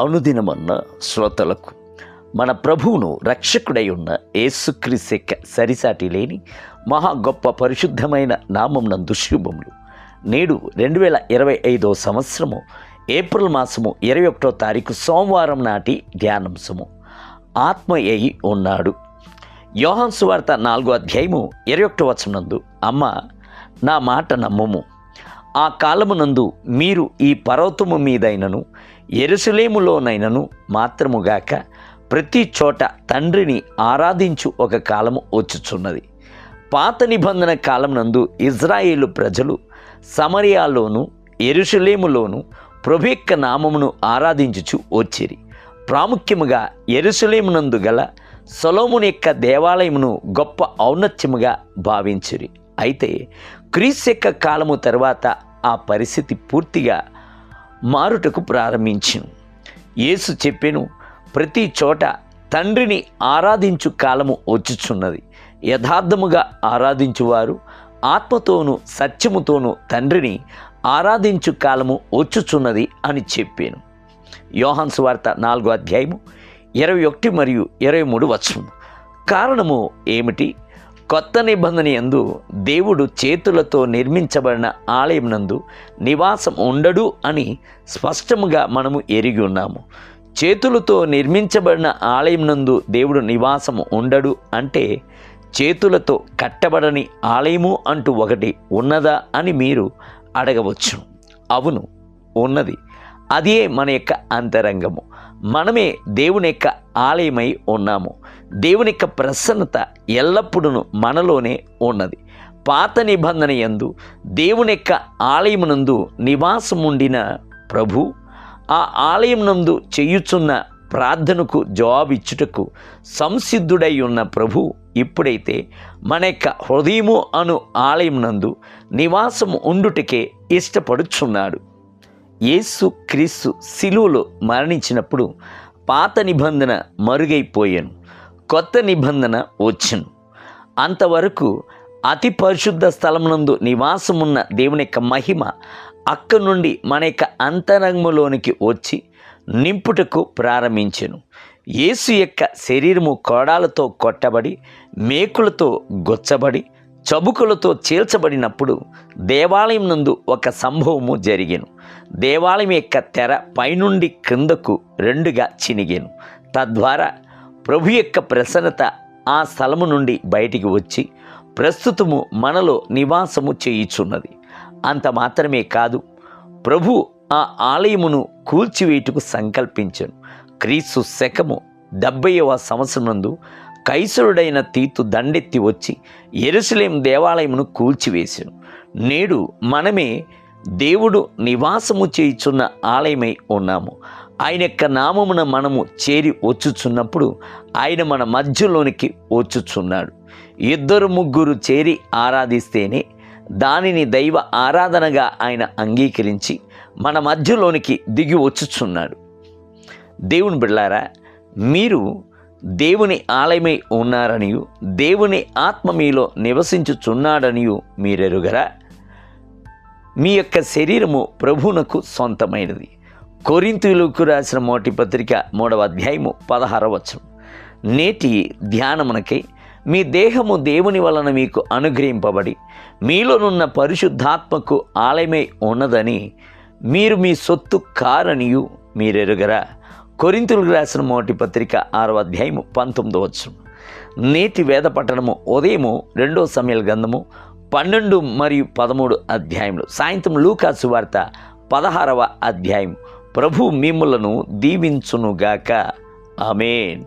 అనుదినమన్న శ్రోతలకు మన ప్రభువును రక్షకుడై ఉన్న యేసుక్రీస్తు యొక్క సరిసాటి లేని మహా గొప్ప పరిశుద్ధమైన నామం నందు శుభములు. నేడు 2025 సంవత్సరము ఏప్రిల్ మాసము 21వ తారీఖు సోమవారం నాటి ధ్యానాంశము ఆత్మ అయి ఉన్నాడు. యోహాను సువార్త 4వ అధ్యాయము 21వ వచనం నందు, అమ్మ నా మాట నమ్ముము, ఆ కాలమునందు మీరు ఈ పర్వతము మీదైనను యెరూషలేములోనైనను మాత్రముగాక ప్రతి చోట తండ్రిని ఆరాధించు ఒక కాలము వచ్చుచున్నది. పాత నిబంధన కాలమునందు ఇజ్రాయేలు ప్రజలు సమరయాలోను యెరూషలేములోను ప్రభు యొక్క నామమును ఆరాధించుచు వచ్చిరి. ప్రాముఖ్యముగా యెరూషలేమునందు గల సొలొమోను యొక్క దేవాలయమును గొప్ప ఔన్నత్యముగా భావించిరి. అయితే క్రీస్తు యొక్క కాలము తర్వాత ఆ పరిస్థితి పూర్తిగా మారుటకు ప్రారంభించింది. యేసు చెప్పెను, ప్రతి చోట తండ్రిని ఆరాధించు కాలము వచ్చుచున్నది. యథార్థముగా ఆరాధించువారు ఆత్మతోనూ సత్యముతోనూ తండ్రిని ఆరాధించు కాలము వచ్చుచున్నది అని చెప్పాను. యోహాను సువార్త 4వ అధ్యాయము 21 మరియు 23 వచనం. కారణము ఏమిటి? కొత్త నిబంధన యందు దేవుడు చేతులతో నిర్మించబడిన ఆలయం నందు నివాసం ఉండడు అని స్పష్టముగా మనము ఎరిగి ఉన్నాము. చేతులతో నిర్మించబడిన ఆలయం నందు దేవుడు నివాసం ఉండడు అంటే చేతులతో కట్టబడని ఆలయము అంటూ ఒకటి ఉన్నదా అని మీరు అడగవచ్చు. అవును, ఉన్నది. అదే మన యొక్క అంతరంగము. మనమే దేవుని యొక్క ఆలయమై ఉన్నాము. దేవుని యొక్క ప్రసన్నత ఎల్లప్పుడూ మనలోనే ఉన్నది. పాత నిబంధన యందు దేవుని యొక్క ఆలయమునందు నివాసముండిన ప్రభు ఆ ఆలయం నందు చేయుచున్న ప్రార్థనకు జవాబిచ్చుటకు సంసిద్ధుడై ఉన్న ప్రభు ఇప్పుడైతే మన యొక్క హృదయము అను ఆలయం నందు నివాసము ఉండుటకే ఇష్టపడుచున్నాడు. యేసు క్రీస్తు శిలువలో మరణించినప్పుడు పాత నిబంధన మరుగైపోయాను, కొత్త నిబంధన వచ్చును. అంతవరకు అతి పరిశుద్ధ స్థలమునందు నివాసమున్న దేవుని యొక్క మహిమ అక్కడి నుండి మన యొక్క అంతరంగంలోనికి వచ్చి నింపుటకు ప్రారంభించెను. యేసు యొక్క శరీరము కోడాలతో కొట్టబడి మేకులతో గొచ్చబడి చబుకులతో చీల్చబడినప్పుడు దేవాలయం నందు ఒక సంభవము జరిగెను. దేవాలయం యొక్క తెర పైనుండి క్రిందకు రెండుగా చినిగెను. తద్వారా ప్రభు యొక్క ప్రసన్నత ఆ స్థలము నుండి బయటికి వచ్చి ప్రస్తుతము మనలో నివాసము చేయుచున్నది. అంత మాత్రమే కాదు, ప్రభు ఆ ఆలయమును కూల్చివేయుటకు సంకల్పించెను. క్రీస్తు శకము 70వ సంవత్సరం నందు కైసరుడైన తీతు దండెత్తి వచ్చి యెరూషలేము దేవాలయమును కూల్చివేసెను. నేడు మనమే దేవుడు నివాసము చేయుచున్న ఆలయమై ఉన్నాము. ఆయన యొక్క నామమున మనము చేరి వచ్చుచున్నప్పుడు ఆయన మన మధ్యలోనికి వచ్చుచున్నాడు. 2-3 చేరి ఆరాధిస్తేనే దానిని దైవ ఆరాధనగా ఆయన అంగీకరించి మన మధ్యలోనికి దిగి వచ్చుచున్నాడు. దేవుని బిడ్డలారా, మీరు దేవుని ఆలయమై ఉన్నారనియు దేవుని ఆత్మ మీలో నివసించుచున్నాడనియు మీరెరుగరా? మీ యొక్క శరీరము ప్రభువునకు సొంతమైనది. కొరింథీయులకు రాసిన మొదటి పత్రిక 3వ అధ్యాయము 16వ వచనం. నేటి ధ్యానమునకై మీ దేహము దేవుని వలన మీకు అనుగ్రహింపబడి మీలోనున్న పరిశుద్ధాత్మకు ఆలయమై ఉన్నదని మీరు మీ సొత్తు కారనియు మీరెరుగరా? కొరింథీయులకు రాసిన మొదటి పత్రిక 6వ అధ్యాయము 19వ వచనం. నేటి వేద పట్టణము ఉదయము 2వ సమూయేలు గ్రంథము 12 మరియు 13 అధ్యాయములు, సాయంత్రం లూకా సువార్త 16వ అధ్యాయం. ప్రభు మిమ్ములను దీవించునుగాక. ఆమేన్.